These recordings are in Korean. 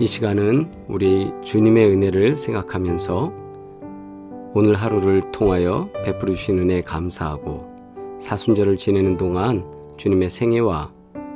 시간은 우리 주님의 은혜를 생각하면서 오늘 하루를 통하여 베풀어 주신 은혜에 감사하고 사순절을 지내는 동안 주님의 생애와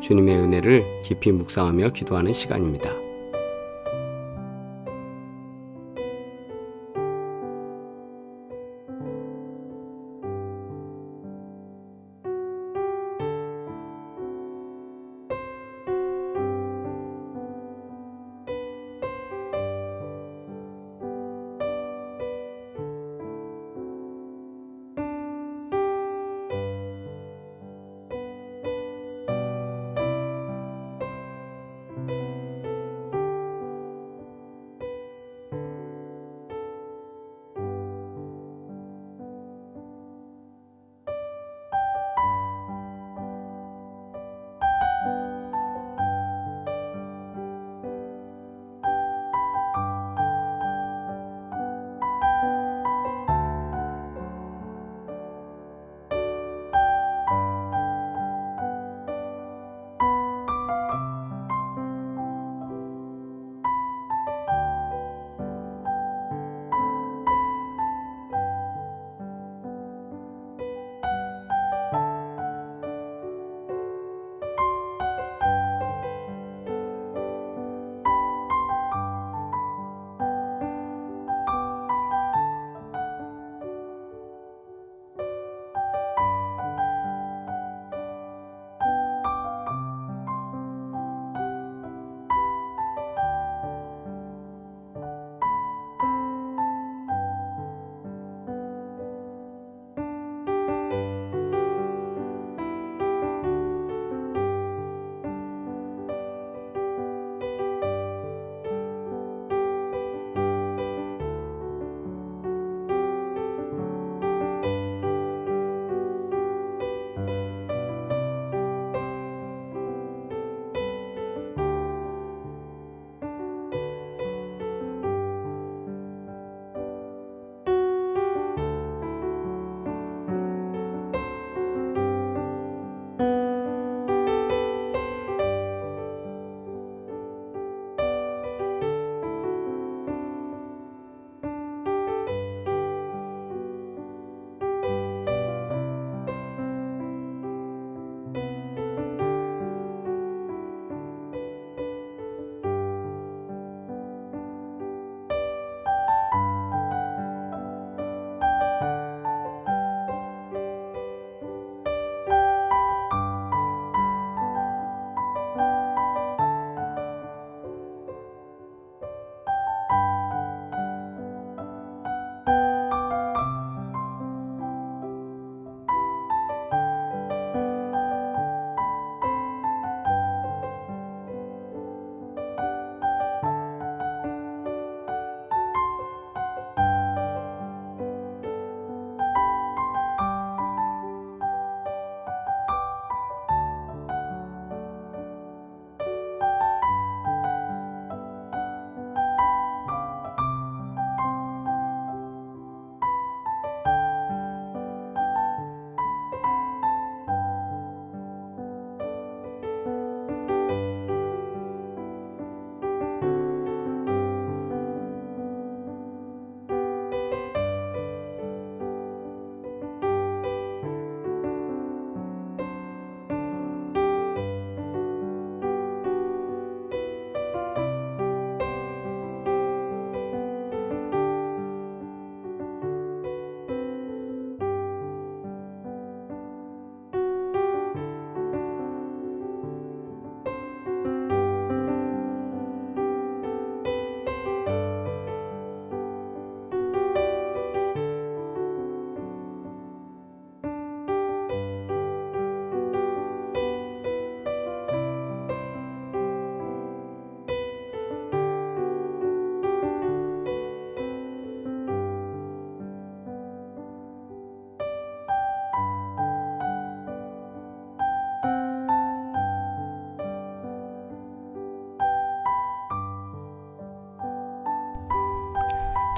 주님의 은혜를 깊이 묵상하며 기도하는 시간입니다.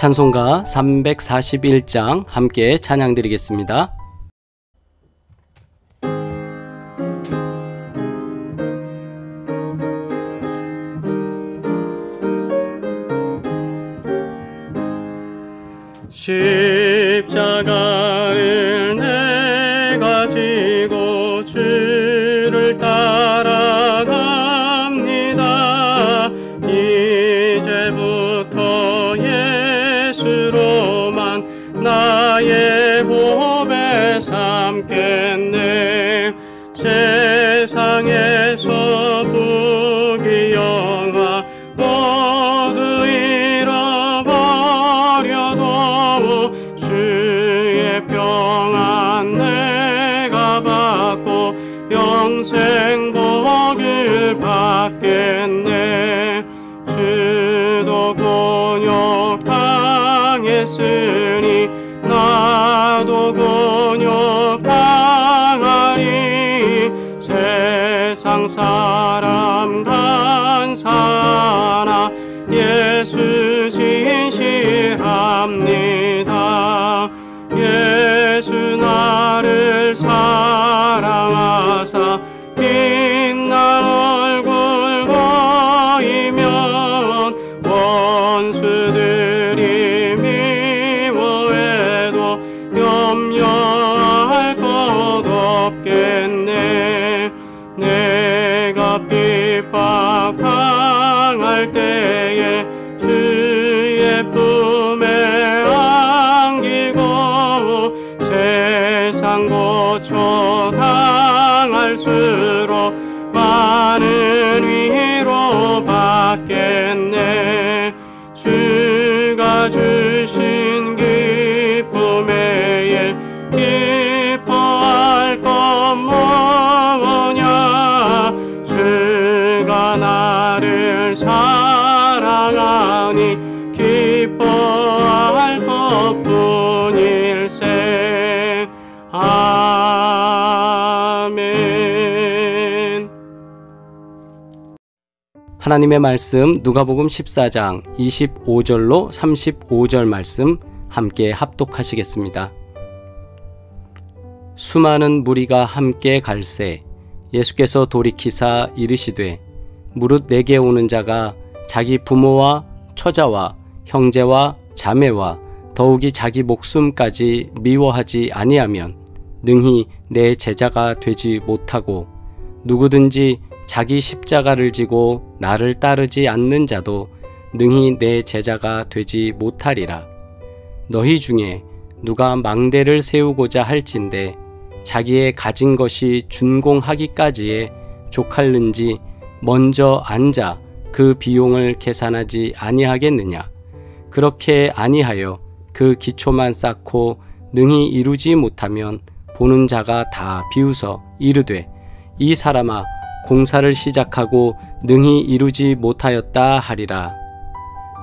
찬송가 341장 함께 찬양드리겠습니다. 십자가를 내가 지고 주를 따라갑니다. 이제부터 예수로만 나의 보배 삼겠네. 세상에서 부귀영화 모두 잃어버려도 주의 평안 내가 받고 영생 복을 받겠네. 주도 곤욕 당했으니 나도 곤욕 당하리. 세상 사람 간사나 예수 진실합니다. 예수 나를 사랑하사 빛난 얼굴 보이면 원수들이 미워해도 염려할 것 없겠네. 내가 핍박 당할 때에 주의 품에 안기고 세상 고초 당할수록 많은 위로 받겠네. 주가 주신 기쁨 외에 기뻐할 것 뭐냐. 주가 나를 사랑하니 기뻐할 것뿐일세. 아멘. 하나님의 말씀 누가복음 14장 25절로 35절 말씀 함께 합독하시겠습니다. 수많은 무리가 함께 갈새 예수께서 돌이키사 이르시되 무릇 내게 오는 자가 자기 부모와 처자와 형제와 자매와 더욱이 자기 목숨까지 미워하지 아니하면 능히 내 제자가 되지 못하고 누구든지 자기 십자가를 지고 나를 따르지 않는 자도 능히 내 제자가 되지 못하리라. 너희 중에 누가 망대를 세우고자 할진대 자기의 가진 것이 준공하기까지에 족할는지 먼저 앉아 그 비용을 계산하지 아니하겠느냐. 그렇게 아니하여 그 기초만 쌓고 능히 이루지 못하면 보는 자가 다 비웃어 이르되 이 사람아 공사를 시작하고 능히 이루지 못하였다 하리라.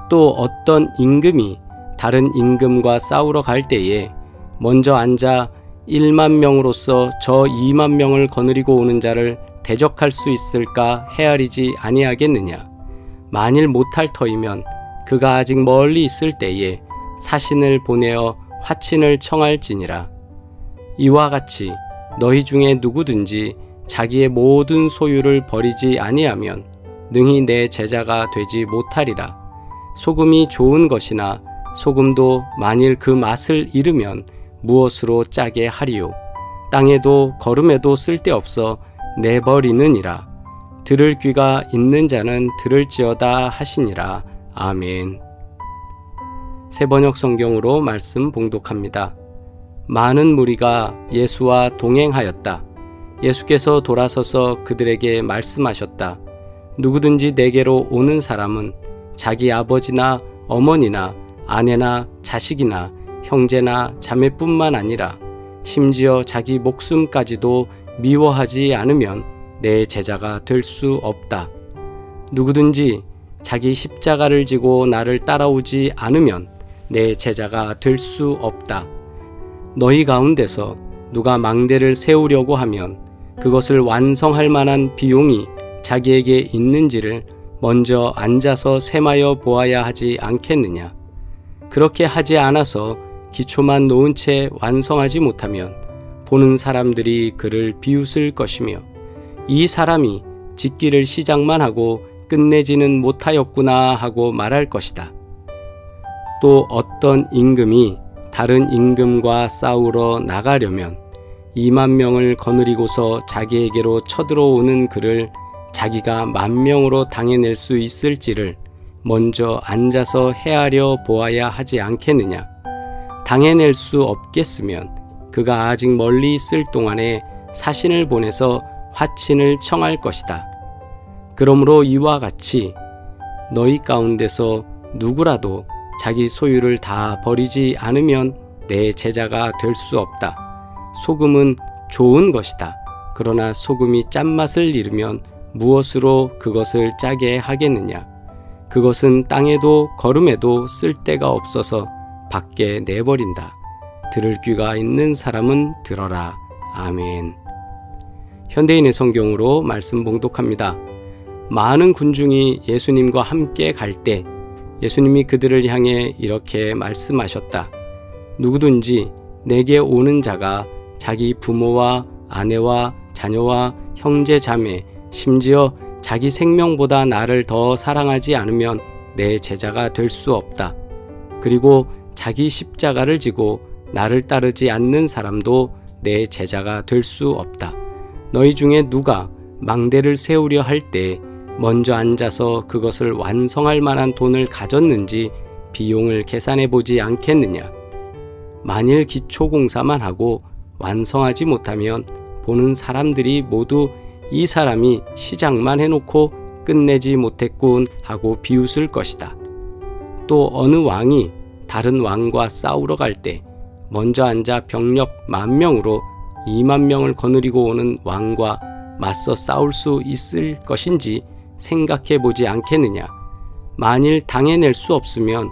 또 어떤 임금이 다른 임금과 싸우러 갈 때에 먼저 앉아 1만 명으로서 저 2만 명을 거느리고 오는 자를 대적할 수 있을까 헤아리지 아니하겠느냐. 만일 못할 터이면 그가 아직 멀리 있을 때에 사신을 보내어 화친을 청할지니라. 이와 같이 너희 중에 누구든지 자기의 모든 소유를 버리지 아니하면 능히 내 제자가 되지 못하리라. 소금이 좋은 것이나 소금도 만일 그 맛을 잃으면 무엇으로 짜게 하리요. 땅에도 거름에도 쓸데없어 내버리느니라. 들을 귀가 있는 자는 들을지어다 하시니라. 아멘. 새번역 성경으로 말씀 봉독합니다. 많은 무리가 예수와 동행하였다. 예수께서 돌아서서 그들에게 말씀하셨다. 누구든지 내게로 오는 사람은 자기 아버지나 어머니나 아내나 자식이나 형제나 자매뿐만 아니라 심지어 자기 목숨까지도 미워하지 않으면 내 제자가 될 수 없다. 누구든지 자기 십자가를 지고 나를 따라오지 않으면 내 제자가 될 수 없다. 너희 가운데서 누가 망대를 세우려고 하면 그것을 완성할 만한 비용이 자기에게 있는지를 먼저 앉아서 셈하여 보아야 하지 않겠느냐. 그렇게 하지 않아서 기초만 놓은 채 완성하지 못하면 보는 사람들이 그를 비웃을 것이며 이 사람이 짓기를 시작만 하고 끝내지는 못하였구나 하고 말할 것이다. 또 어떤 임금이 다른 임금과 싸우러 나가려면 2만 명을 거느리고서 자기에게로 쳐들어오는 그를 자기가 10,000명으로 당해낼 수 있을지를 먼저 앉아서 헤아려 보아야 하지 않겠느냐. 당해낼 수 없겠으면 그가 아직 멀리 있을 동안에 사신을 보내서 화친을 청할 것이다. 그러므로 이와 같이 너희 가운데서 누구라도 자기 소유를 다 버리지 않으면 내 제자가 될 수 없다. 소금은 좋은 것이다. 그러나 소금이 짠맛을 잃으면 무엇으로 그것을 짜게 하겠느냐. 그것은 땅에도 거름에도 쓸데가 없어서 밖에 내버린다. 들을 귀가 있는 사람은 들어라. 아멘. 현대인의 성경으로 말씀 봉독합니다. 많은 군중이 예수님과 함께 갈 때 예수님이 그들을 향해 이렇게 말씀하셨다. 누구든지 내게 오는 자가 자기 부모와 아내와 자녀와 형제 자매 심지어 자기 생명보다 나를 더 사랑하지 않으면 내 제자가 될 수 없다. 그리고 자기 십자가를 지고 나를 따르지 않는 사람도 내 제자가 될 수 없다. 너희 중에 누가 망대를 세우려 할 때 먼저 앉아서 그것을 완성할 만한 돈을 가졌는지 비용을 계산해 보지 않겠느냐. 만일 기초공사만 하고 완성하지 못하면 보는 사람들이 모두 이 사람이 시작만 해놓고 끝내지 못했군 하고 비웃을 것이다. 또 어느 왕이 다른 왕과 싸우러 갈 때 먼저 앉아 병력 10,000명으로 20,000명을 거느리고 오는 왕과 맞서 싸울 수 있을 것인지 생각해 보지 않겠느냐. 만일 당해낼 수 없으면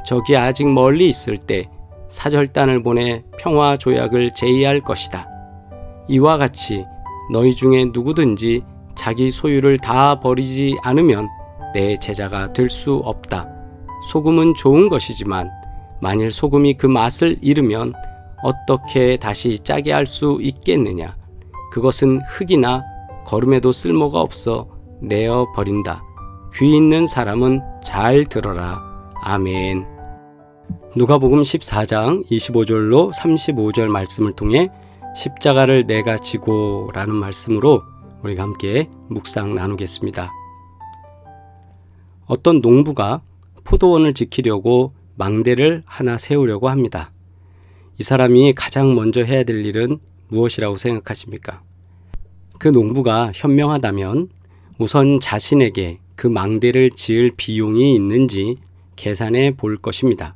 적이 아직 멀리 있을 때 사절단을 보내 평화 조약을 제의할 것이다. 이와 같이 너희 중에 누구든지 자기 소유를 다 버리지 않으면 내 제자가 될 수 없다. 소금은 좋은 것이지만 만일 소금이 그 맛을 잃으면 어떻게 다시 짜게 할 수 있겠느냐. 그것은 흙이나 거름에도 쓸모가 없어 내어 버린다. 귀 있는 사람은 잘 들어라. 아멘. 누가복음 14장 25절로 35절 말씀을 통해 십자가를 내가 지고 라는 말씀으로 우리가 함께 묵상 나누겠습니다. 어떤 농부가 포도원을 지키려고 망대를 하나 세우려고 합니다. 이 사람이 가장 먼저 해야 될 일은 무엇이라고 생각하십니까? 그 농부가 현명하다면 우선 자신에게 그 망대를 지을 비용이 있는지 계산해 볼 것입니다.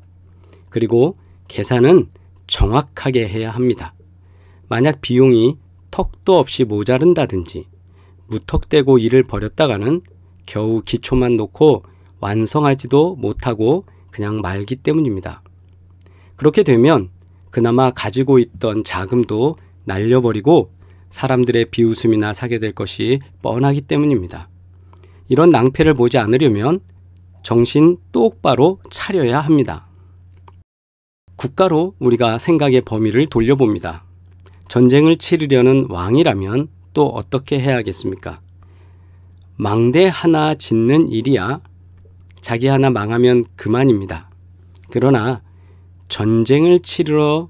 그리고 계산은 정확하게 해야 합니다. 만약 비용이 턱도 없이 모자른다든지 무턱대고 일을 벌였다가는 겨우 기초만 놓고 완성하지도 못하고 그냥 말기 때문입니다. 그렇게 되면 그나마 가지고 있던 자금도 날려버리고 사람들의 비웃음이나 사게 될 것이 뻔하기 때문입니다. 이런 낭패를 보지 않으려면 정신 똑바로 차려야 합니다. 국가로 우리가 생각의 범위를 돌려봅니다. 전쟁을 치르려는 왕이라면 또 어떻게 해야겠습니까? 망대 하나 짓는 일이야 자기 하나 망하면 그만입니다. 그러나 전쟁을 치르러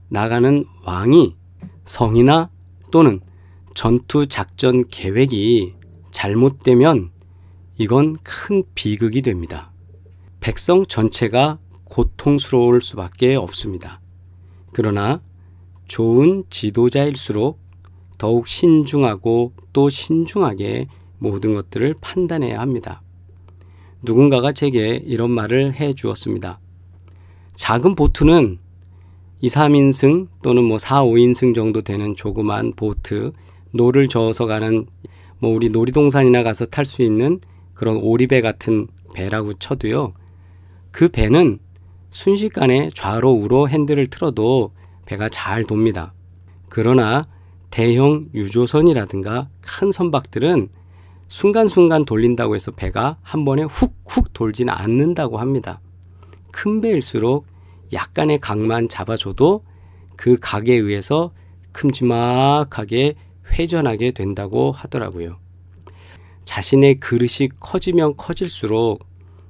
나가는 왕이 성이나 또는 전투 작전 계획이 잘못되면 이건 큰 비극이 됩니다. 백성 전체가 고통스러울 수밖에 없습니다. 그러나 좋은 지도자일수록 더욱 신중하고 또 신중하게 모든 것들을 판단해야 합니다. 누군가가 제게 이런 말을 해 주었습니다. 작은 보트는 2, 3인승 또는 4, 5인승 정도 되는 조그만 보트, 노를 저어서 가는 우리 놀이동산이나 가서 탈 수 있는 그런 오리배 같은 배라고 쳐도요. 그 배는 순식간에 좌로 우로 핸들을 틀어도 배가 잘 돕니다. 그러나 대형 유조선이라든가 큰 선박들은 순간순간 돌린다고 해서 배가 한 번에 훅훅 돌지는 않는다고 합니다. 큰 배일수록 약간의 각만 잡아줘도 그 각에 의해서 큼지막하게 회전하게 된다고 하더라고요. 자신의 그릇이 커지면 커질수록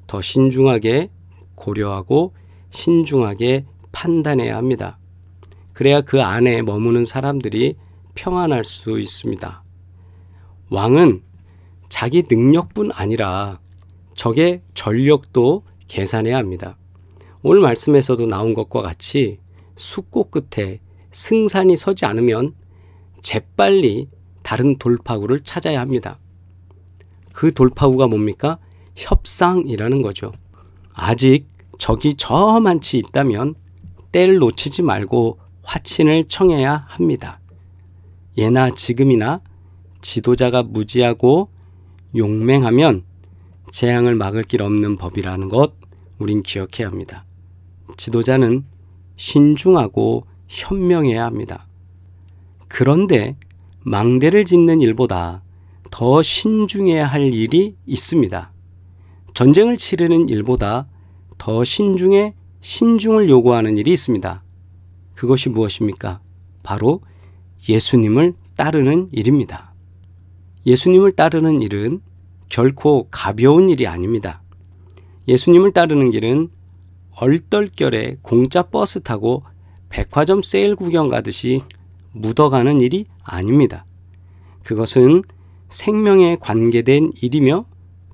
더 신중하게 고려하고 신중하게 판단해야 합니다. 그래야 그 안에 머무는 사람들이 평안할 수 있습니다. 왕은 자기 능력뿐 아니라 적의 전력도 계산해야 합니다. 오늘 말씀에서도 나온 것과 같이 숫꽃 끝에 승산이 서지 않으면 재빨리 다른 돌파구를 찾아야 합니다. 그 돌파구가 뭡니까? 협상이라는 거죠. 아직 적이 저만치 있다면 때를 놓치지 말고 화친을 청해야 합니다. 예나 지금이나 지도자가 무지하고 용맹하면 재앙을 막을 길 없는 법이라는 것 우린 기억해야 합니다. 지도자는 신중하고 현명해야 합니다. 그런데 망대를 짓는 일보다 더 신중해야 할 일이 있습니다. 전쟁을 치르는 일보다 더 신중을 요구하는 일이 있습니다. 그것이 무엇입니까? 바로 예수님을 따르는 일입니다. 예수님을 따르는 일은 결코 가벼운 일이 아닙니다. 예수님을 따르는 길은 얼떨결에 공짜 버스 타고 백화점 세일 구경 가듯이 묻어가는 일이 아닙니다. 그것은 생명에 관계된 일이며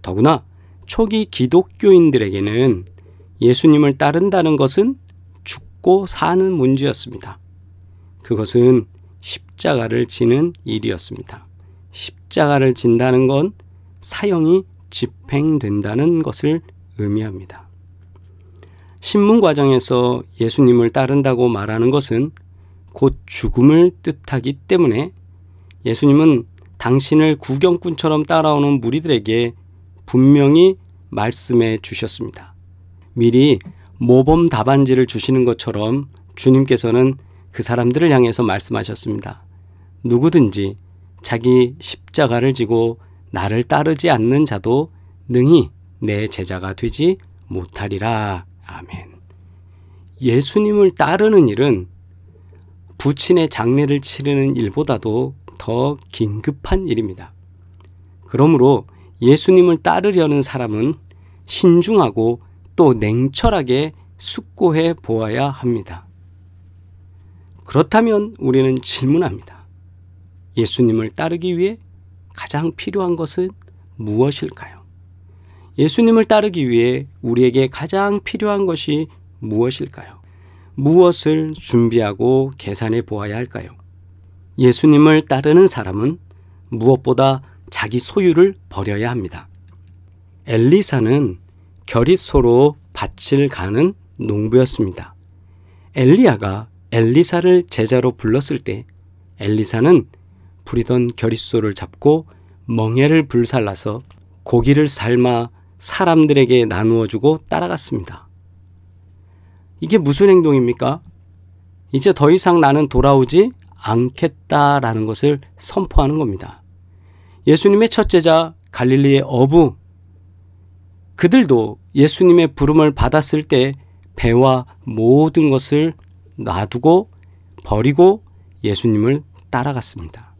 더구나 초기 기독교인들에게는 예수님을 따른다는 것은 죽고 사는 문제였습니다. 그것은 십자가를 지는 일이었습니다. 십자가를 진다는 건 사형이 집행된다는 것을 의미합니다. 신문 과정에서 예수님을 따른다고 말하는 것은 곧 죽음을 뜻하기 때문에 예수님은 당신을 구경꾼처럼 따라오는 무리들에게 분명히 말씀해 주셨습니다. 미리 모범 답안지를 주시는 것처럼 주님께서는 그 사람들을 향해서 말씀하셨습니다. 누구든지 자기 십자가를 지고 나를 따르지 않는 자도 능히 내 제자가 되지 못하리라. 아멘. 예수님을 따르는 일은 부친의 장례를 치르는 일보다도 더 긴급한 일입니다. 그러므로 예수님을 따르려는 사람은 신중하고 또 냉철하게 숙고해 보아야 합니다. 그렇다면 우리는 질문합니다. 예수님을 따르기 위해 가장 필요한 것은 무엇일까요? 예수님을 따르기 위해 우리에게 가장 필요한 것이 무엇일까요? 무엇을 준비하고 계산해 보아야 할까요? 예수님을 따르는 사람은 무엇보다 자기 소유를 버려야 합니다. 엘리사는 겨릿소로 밭을 가는 농부였습니다. 엘리야가 엘리사를 제자로 불렀을 때 엘리사는 부리던 겨릿소를 잡고 멍에를 불살라서 고기를 삶아 사람들에게 나누어 주고 따라갔습니다. 이게 무슨 행동입니까? 이제 더 이상 나는 돌아오지 않겠다라는 것을 선포하는 겁니다. 예수님의 첫 제자 갈릴리의 어부, 그들도 예수님의 부름을 받았을 때 배와 모든 것을 놔두고 버리고 예수님을 따라갔습니다.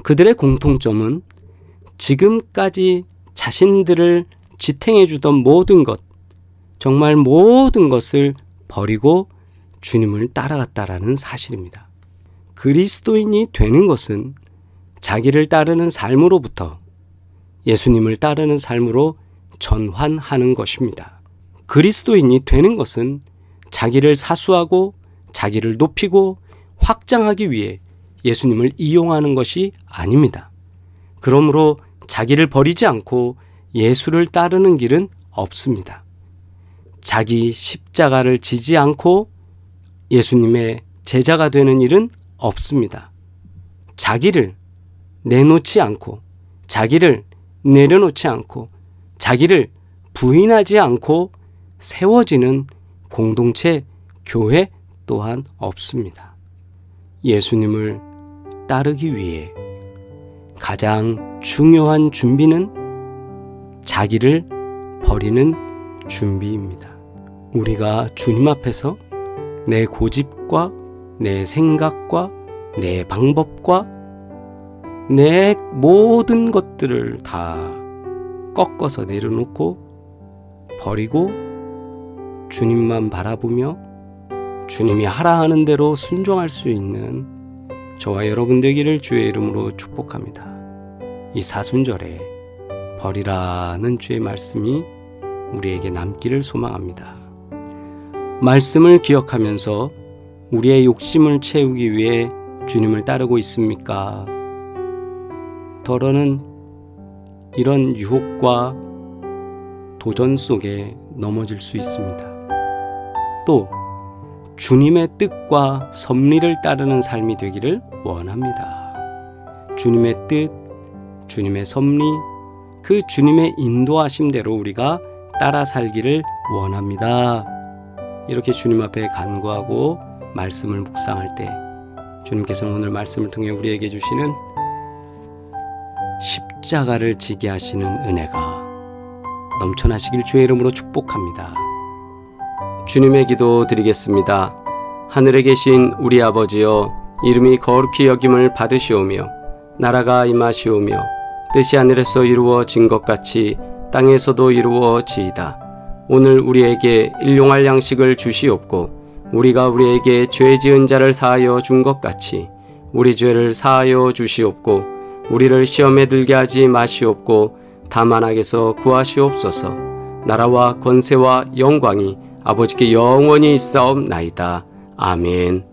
그들의 공통점은 지금까지 자신들을 지탱해 주던 모든 것, 정말 모든 것을 버리고 주님을 따라갔다라는 사실입니다. 그리스도인이 되는 것은 자기를 따르는 삶으로부터 예수님을 따르는 삶으로 전환하는 것입니다. 그리스도인이 되는 것은 자기를 사수하고 자기를 높이고 확장하기 위해 예수님을 이용하는 것이 아닙니다. 그러므로 자기를 버리지 않고 예수를 따르는 길은 없습니다. 자기 십자가를 지지 않고 예수님의 제자가 되는 일은 없습니다. 자기를 내놓지 않고 자기를 내려놓지 않고 자기를 부인하지 않고 세워지는 공동체, 교회 또한 없습니다. 예수님을 따르기 위해 가장 중요한 준비는 자기를 버리는 준비입니다. 우리가 주님 앞에서 내 고집과 내 생각과 내 방법과 내 모든 것들을 다 꺾어서 내려놓고 버리고 주님만 바라보며 주님이 하라 하는 대로 순종할 수 있는 저와 여러분 되기를 주의 이름으로 축복합니다. 이 사순절에 버리라는 주의 말씀이 우리에게 남기를 소망합니다. 말씀을 기억하면서 우리의 욕심을 채우기 위해 주님을 따르고 있습니까? 더러는 이런 유혹과 도전 속에 넘어질 수 있습니다. 또 주님의 뜻과 섭리를 따르는 삶이 되기를 원합니다. 주님의 뜻, 주님의 섭리, 그 주님의 인도하심대로 우리가 따라 살기를 원합니다. 이렇게 주님 앞에 간구하고 말씀을 묵상할 때 주님께서는 오늘 말씀을 통해 우리에게 주시는 십자가를 지게 하시는 은혜가 넘쳐나시길 주의 이름으로 축복합니다. 주님의 기도 드리겠습니다. 하늘에 계신 우리 아버지여, 이름이 거룩히 여김을 받으시오며 나라가 임하시오며 뜻이 하늘에서 이루어진 것 같이 땅에서도 이루어지이다. 오늘 우리에게 일용할 양식을 주시옵고 우리가 우리에게 죄 지은 자를 사하여 준 것 같이 우리 죄를 사하여 주시옵고 우리를 시험에 들게 하지 마시옵고 다만 악에서 구하시옵소서. 나라와 권세와 영광이 아버지께 영원히 있사옵나이다. 아멘.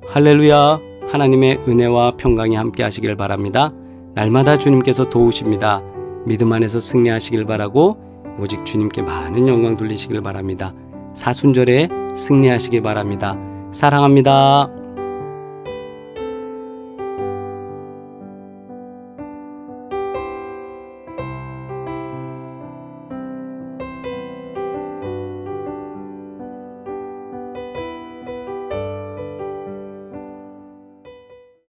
할렐루야. 하나님의 은혜와 평강이 함께 하시길 바랍니다. 날마다 주님께서 도우십니다. 믿음 안에서 승리하시길 바라고 오직 주님께 많은 영광 돌리시길 바랍니다. 사순절에 승리하시길 바랍니다. 사랑합니다.